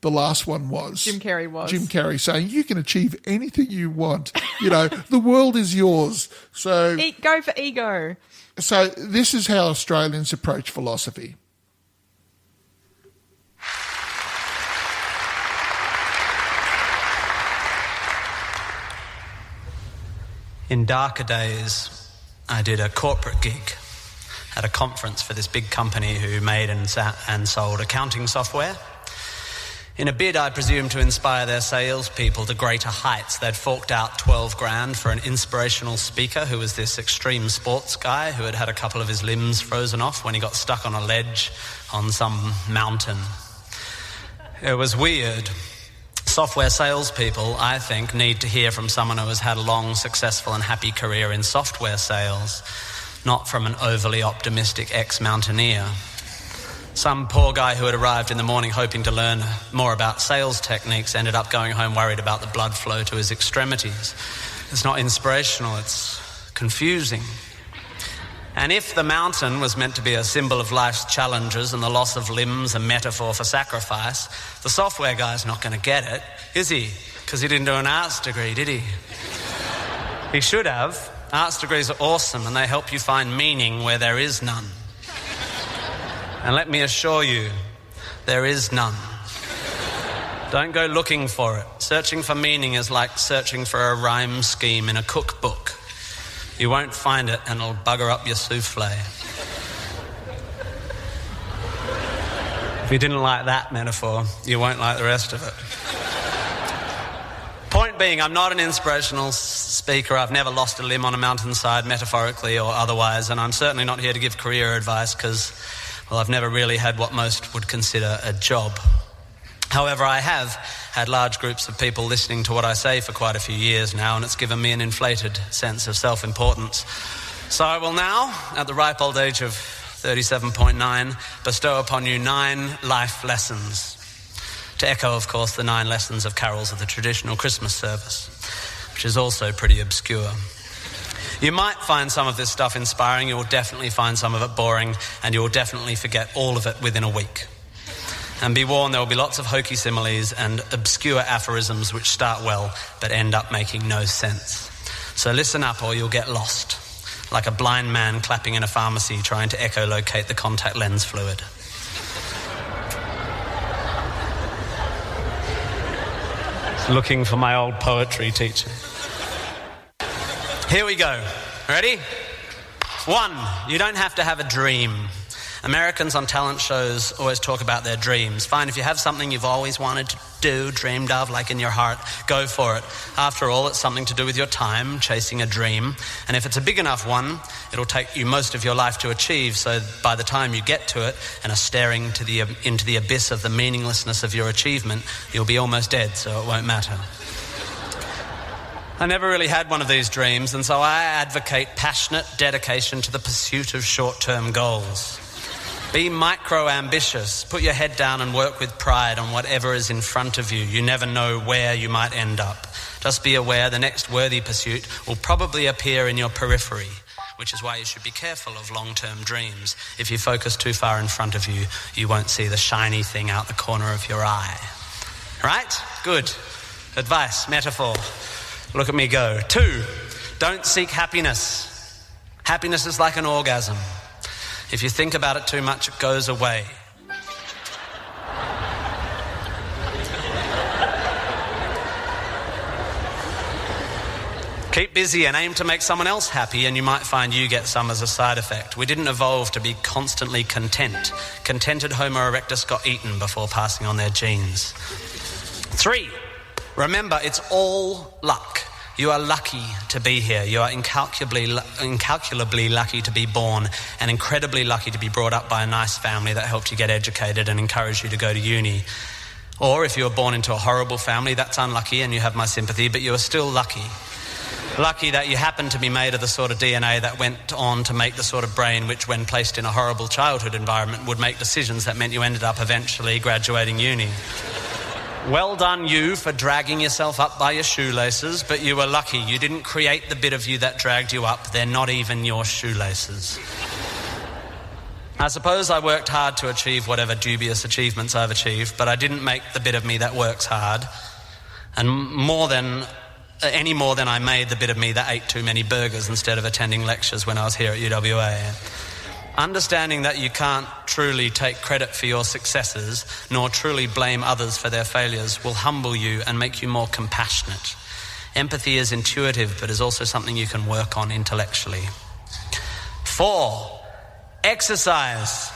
the last one was. Jim Carrey was. Jim Carrey saying, you can achieve anything you want. The world is yours. So Go for ego. So this is how Australians approach philosophy. In darker days, I did a corporate gig at a conference for this big company who made and sold accounting software. In a bid, I presume, to inspire their salespeople to greater heights, they'd forked out $12,000 for an inspirational speaker who was this extreme sports guy who had had a couple of his limbs frozen off when he got stuck on a ledge on some mountain. It was weird. Software salespeople, I think, need to hear from someone who has had a long, successful and happy career in software sales, not from an overly optimistic ex-mountaineer. Some poor guy who had arrived in the morning hoping to learn more about sales techniques ended up going home worried about the blood flow to his extremities. It's not inspirational, it's confusing. And if the mountain was meant to be a symbol of life's challenges and the loss of limbs a metaphor for sacrifice, the software guy's not going to get it, is he? Because he didn't do an arts degree, did he? He should have. Arts degrees are awesome and they help you find meaning where there is none. And let me assure you, there is none. Don't go looking for it. Searching for meaning is like searching for a rhyme scheme in a cookbook. You won't find it and it'll bugger up your souffle. If you didn't like that metaphor, you won't like the rest of it. Point being, I'm not an inspirational speaker. I've never lost a limb on a mountainside, metaphorically or otherwise, and I'm certainly not here to give career advice because, well, I've never really had what most would consider a job. However, I have had large groups of people listening to what I say for quite a few years now, and it's given me an inflated sense of self-importance. So I will now, at the ripe old age of 37.9, bestow upon you 9 life lessons. To echo, of course, the 9 lessons of carols of the traditional Christmas service, which is also pretty obscure. You might find some of this stuff inspiring, you'll definitely find some of it boring, and you'll definitely forget all of it within a week. And be warned, there will be lots of hokey similes and obscure aphorisms which start well but end up making no sense. So listen up or you'll get lost, like a blind man clapping in a pharmacy trying to echolocate the contact lens fluid. Looking for my old poetry teacher. Here we go. Ready? 1, you don't have to have a dream. Americans on talent shows always talk about their dreams. Fine, if you have something you've always wanted to do, dreamed of, like in your heart, go for it. After all, it's something to do with your time, chasing a dream. And if it's a big enough one, it'll take you most of your life to achieve. So by the time you get to it and are staring into the abyss of the meaninglessness of your achievement, you'll be almost dead, so it won't matter. I never really had one of these dreams, and so I advocate passionate dedication to the pursuit of short-term goals. Be micro-ambitious. Put your head down and work with pride on whatever is in front of you. You never know where you might end up. Just be aware the next worthy pursuit will probably appear in your periphery, which is why you should be careful of long-term dreams. If you focus too far in front of you, you won't see the shiny thing out the corner of your eye. Right? Good. Advice, metaphor. Look at me go. 2, don't seek happiness. Happiness is like an orgasm. If you think about it too much, it goes away. Keep busy and aim to make someone else happy, and you might find you get some as a side effect. We didn't evolve to be constantly content. Contented Homo erectus got eaten before passing on their genes. 3, remember, it's all luck. You are lucky to be here. You are incalculably lucky to be born and incredibly lucky to be brought up by a nice family that helped you get educated and encouraged you to go to uni. Or if you were born into a horrible family, that's unlucky and you have my sympathy, but you are still lucky. Lucky that you happen to be made of the sort of DNA that went on to make the sort of brain which, when placed in a horrible childhood environment, would make decisions that meant you ended up eventually graduating uni. Well done you for dragging yourself up by your shoelaces, but you were lucky. You didn't create the bit of you that dragged you up. They're not even your shoelaces. I suppose I worked hard to achieve whatever dubious achievements I've achieved, but I didn't make the bit of me that works hard. And any more than I made the bit of me that ate too many burgers instead of attending lectures when I was here at UWA. Understanding that you can't truly take credit for your successes, nor truly blame others for their failures, will humble you and make you more compassionate. Empathy is intuitive, but is also something you can work on intellectually. 4, exercise.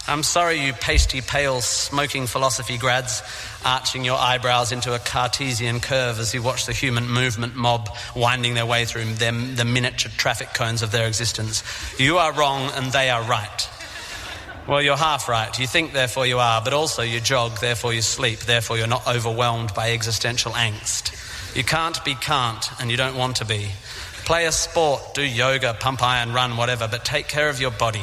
I'm sorry, you pasty, pale, smoking philosophy grads, arching your eyebrows into a Cartesian curve as you watch the human movement mob winding their way through the miniature traffic cones of their existence. You are wrong and they are right. Well, you're half right. You think, therefore you are, but also you jog, therefore you sleep, therefore you're not overwhelmed by existential angst. You can't be can't, and you don't want to be. Play a sport, do yoga, pump iron, run, whatever, but take care of your body.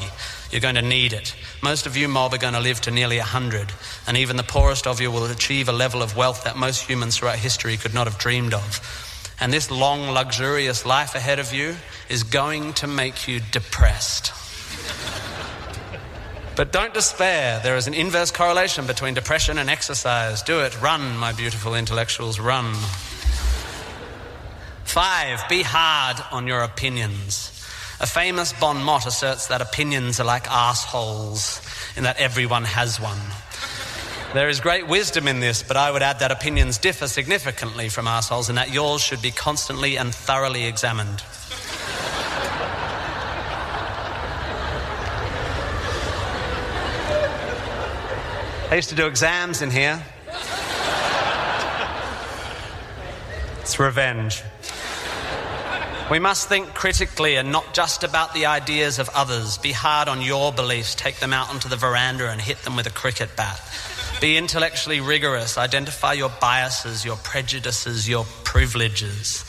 You're going to need it. Most of you mob are going to live to nearly 100, and even the poorest of you will achieve a level of wealth that most humans throughout history could not have dreamed of. And this long, luxurious life ahead of you is going to make you depressed. But don't despair. There is an inverse correlation between depression and exercise. Do it. Run, my beautiful intellectuals, run. 5, be hard on your opinions. A famous bon mot asserts that opinions are like arseholes, in that everyone has one. There is great wisdom in this, but I would add that opinions differ significantly from arseholes, and that yours should be constantly and thoroughly examined. I used to do exams in here. It's revenge. We must think critically and not just about the ideas of others. Be hard on your beliefs. Take them out onto the veranda and hit them with a cricket bat. Be intellectually rigorous. Identify your biases, your prejudices, your privileges.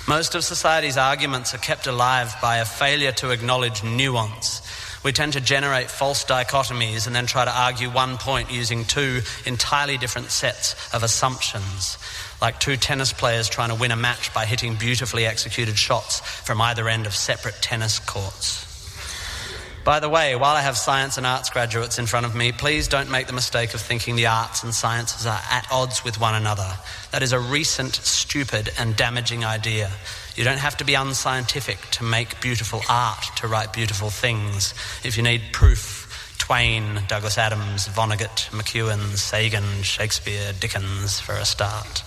Most of society's arguments are kept alive by a failure to acknowledge nuance. We tend to generate false dichotomies and then try to argue one point using 2 entirely different sets of assumptions, like 2 tennis players trying to win a match by hitting beautifully executed shots from either end of separate tennis courts. By the way, while I have science and arts graduates in front of me, please don't make the mistake of thinking the arts and sciences are at odds with one another. That is a recent, stupid and damaging idea. You don't have to be unscientific to make beautiful art, to write beautiful things. If you need proof, Twain, Douglas Adams, Vonnegut, McEwen, Sagan, Shakespeare, Dickens for a start.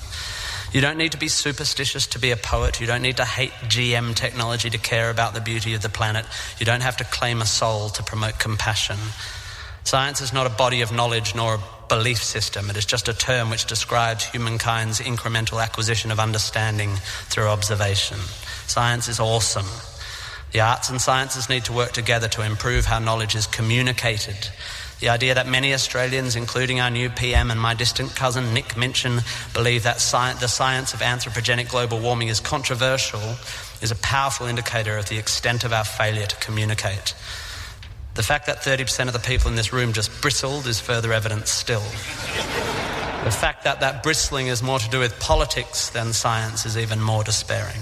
You don't need to be superstitious to be a poet. You don't need to hate GM technology to care about the beauty of the planet. You don't have to claim a soul to promote compassion. Science is not a body of knowledge nor a belief system. It is just a term which describes humankind's incremental acquisition of understanding through observation. Science is awesome. The arts and sciences need to work together to improve how knowledge is communicated. The idea that many Australians, including our new PM and my distant cousin Nick Minchin, believe that the science of anthropogenic global warming is controversial is a powerful indicator of the extent of our failure to communicate. The fact that 30% of the people in this room just bristled is further evidence still. The fact that that bristling is more to do with politics than science is even more despairing.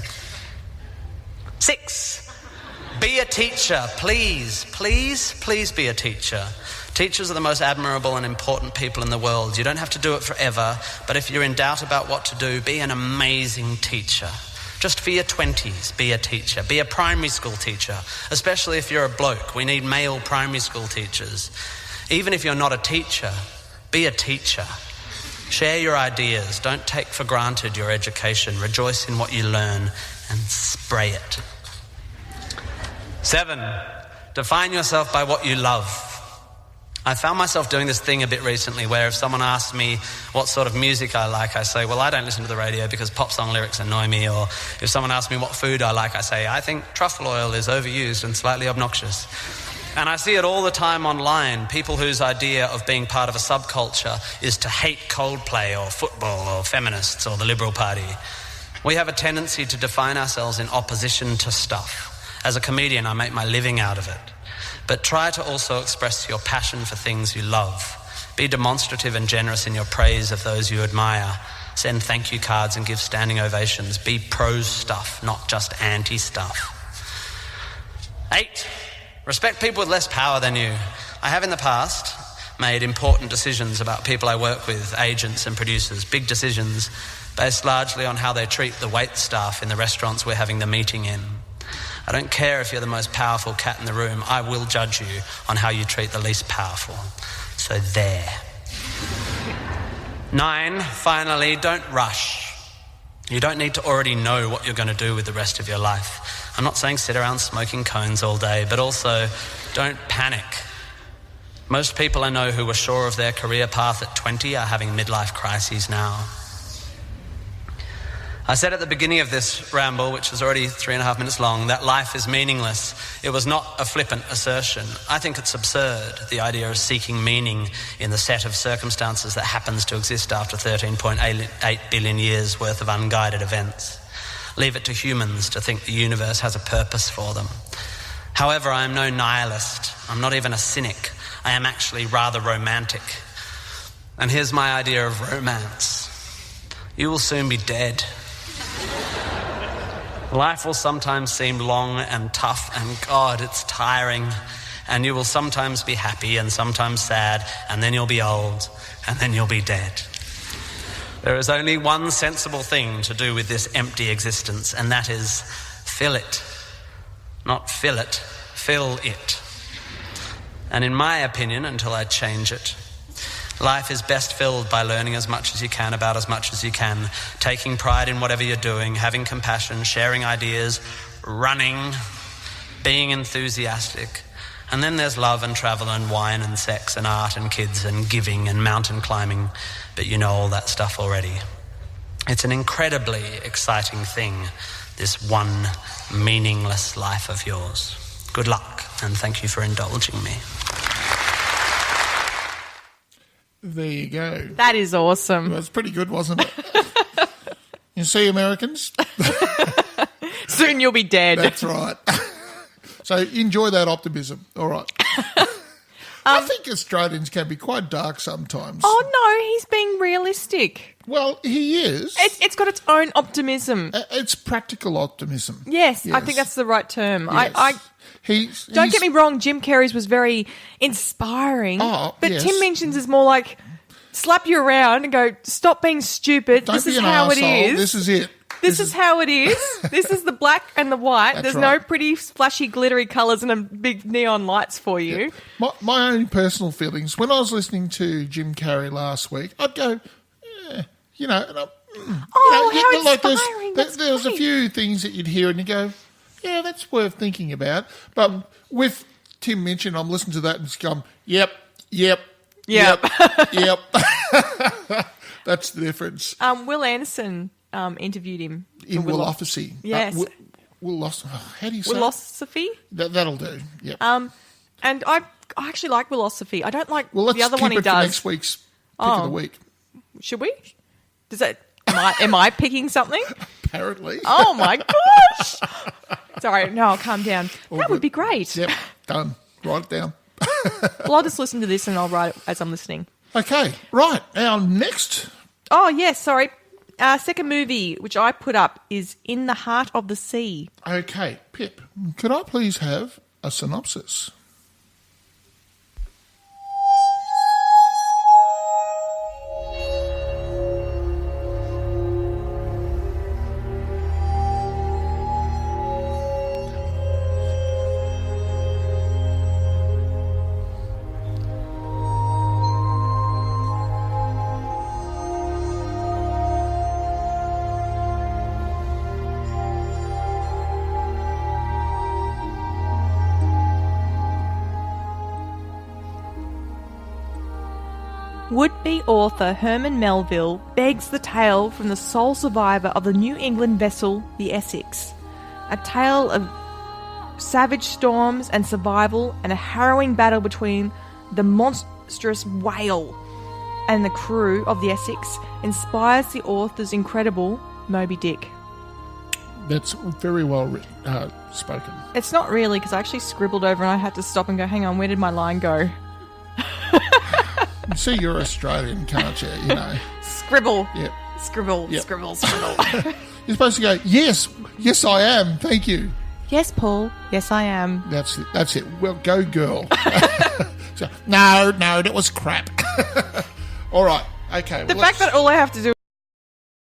6, be a teacher. Please, please, please be a teacher. Teachers are the most admirable and important people in the world. You don't have to do it forever, but if you're in doubt about what to do, be an amazing teacher. Just for your 20s, be a teacher. Be a primary school teacher, especially if you're a bloke. We need male primary school teachers. Even if you're not a teacher, be a teacher. Share your ideas. Don't take for granted your education. Rejoice in what you learn and spray it. 7, define yourself by what you love. I found myself doing this thing a bit recently where if someone asks me what sort of music I like, I say, well, I don't listen to the radio because pop song lyrics annoy me. Or if someone asks me what food I like, I say, I think truffle oil is overused and slightly obnoxious. And I see it all the time online, people whose idea of being part of a subculture is to hate Coldplay or football or feminists or the Liberal Party. We have a tendency to define ourselves in opposition to stuff. As a comedian, I make my living out of it. But try to also express your passion for things you love. Be demonstrative and generous in your praise of those you admire. Send thank you cards and give standing ovations. Be pro stuff, not just anti stuff. 8, respect people with less power than you. I have in the past made important decisions about people I work with, agents and producers, big decisions based largely on how they treat the wait staff in the restaurants we're having the meeting in. I don't care if you're the most powerful cat in the room, I will judge you on how you treat the least powerful. So there. 9, finally, don't rush. You don't need to already know what you're going to do with the rest of your life. I'm not saying sit around smoking cones all day, but also don't panic. Most people I know who were sure of their career path at 20 are having midlife crises now. I said at the beginning of this ramble, which is already 3.5 minutes long, that life is meaningless. It was not a flippant assertion. I think it's absurd, the idea of seeking meaning in the set of circumstances that happens to exist after 13.8 billion years worth of unguided events. Leave it to humans to think the universe has a purpose for them. However, I am no nihilist. I'm not even a cynic. I am actually rather romantic. And here's my idea of romance. You will soon be dead. Life will sometimes seem long and tough, and God, it's tiring. And you will sometimes be happy and sometimes sad, and then you'll be old, and then you'll be dead. There is only one sensible thing to do with this empty existence, and that is fill it. Not fill it, fill it. And in my opinion, until I change it, life is best filled by learning as much as you can about as much as you can, taking pride in whatever you're doing, having compassion, sharing ideas, running, being enthusiastic. And then there's love and travel and wine and sex and art and kids and giving and mountain climbing. But you know all that stuff already. It's an incredibly exciting thing, this one meaningless life of yours. Good luck, and thank you for indulging me. There you go. That is awesome. It was pretty good, wasn't it? You see, Americans? Soon you'll be dead. That's right. So enjoy that optimism. All right. I think Australians can be quite dark sometimes. Oh, no, he's being realistic. Well, he is. It's got its own optimism. It's practical optimism. Yes, I think that's the right term. Yes. Don't get me wrong, Jim Carrey's was very inspiring. Oh, but yes. Tim Minchin's is more like slap you around and go, stop being stupid. Don't this be is an how arsehole. it is. This is it. This is how it is. This is the black and the white. That's There's right. no pretty, flashy, glittery colours and big neon lights for you. My own personal feelings, when I was listening to Jim Carrey last week, I'd go, you know, and how inspiring. There was a few things that you'd hear and you go, yeah, that's worth thinking about. But with Tim Minchin, I'm listening to that and just going, yep. That's the difference. Will Anderson interviewed him. In Willosophy. Yes. How do you say Willosophy? That'll do, yeah. And I actually like Willosophy. I don't like Well, the other let's one keep he it for does. next week's pick of the week. Should we? Does that? Am I picking something? Apparently. Oh my gosh! Sorry, no, I'll calm down. That would be great. Yep, done. Write it down. Well, I'll just listen to this and I'll write it as I'm listening. Okay, right. Our next... Oh, yes, sorry. Our second movie, which I put up, is In the Heart of the Sea. Okay, Pip, could I please have a synopsis? Would-be author Herman Melville begs the tale from the sole survivor of the New England vessel, the Essex. A tale of savage storms and survival and a harrowing battle between the monstrous whale and the crew of the Essex inspires the author's incredible Moby-Dick. That's very well written, spoken. It's not really, because I actually scribbled over and I had to stop and go, hang on, where did my line go? You see, you're Australian, can't you? You know. Scribble. Yep. Scribble, Yep. scribble, scribble. You're supposed to go, yes, I am, thank you. Yes, Paul. Yes, I am. That's it. Well, go girl. So, no, that was crap. All right. Okay. The fact that all I have to do